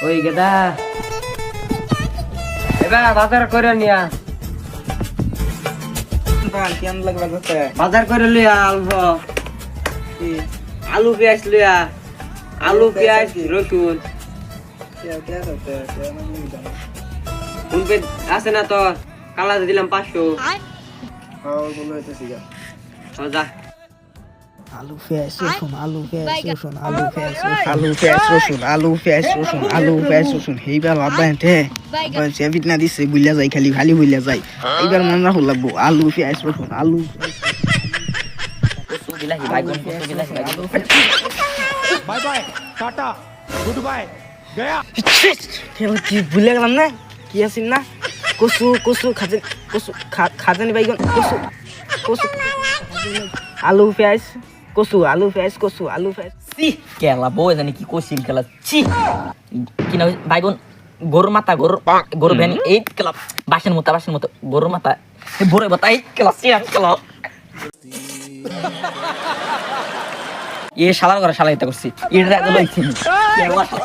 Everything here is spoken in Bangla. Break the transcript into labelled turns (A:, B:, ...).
A: ওই গেদা এবার বাজার করে নিয়া
B: কেমন লাগবে যাচ্ছে
A: বাজার করে লিয়া আলু পেঁয়াজ লিয়া আলু পেঁয়াজ রসুন আছে না তোর কালা দিলাম 500 যা
B: আলু পেঁয়াজ রসুন আলু পেঁয়াজ রসুন আলু পেঁয়াজ আলু পেঁয়াজ রসুন আলু পেঁয়াজ রসুন আলু পেঁয়াজ রসুন এইবার লাভ হেঁটে চেভিট না দিছে বুইলা যায় খালি খালি বুইলা যায় এইবার মনে রাখো লাগবো আলু পেঁয়াজ রসুন আলু
C: bye bye tata good bye गया
B: কি ভুলে গেলাম না কি আছিল না কচু কচু খাজে কচু খাজানি বাইগন কচু কচু আলু পেঁয়াজ কচু আলু পেঁয়াজ কচু আলু পেঁয়াজ
D: সি কেলা বই জানি কি কোসিম খেলা ছি কি না বাইগন গরুর মাথা গরুর ভ্যানি এই খেলা বাসের মতো গরুর মাথা ভরে বাতা এই খেলা সিয়ান খেলা এ শালার করে শালা এটা করছি এটা লইছি কেলা শালা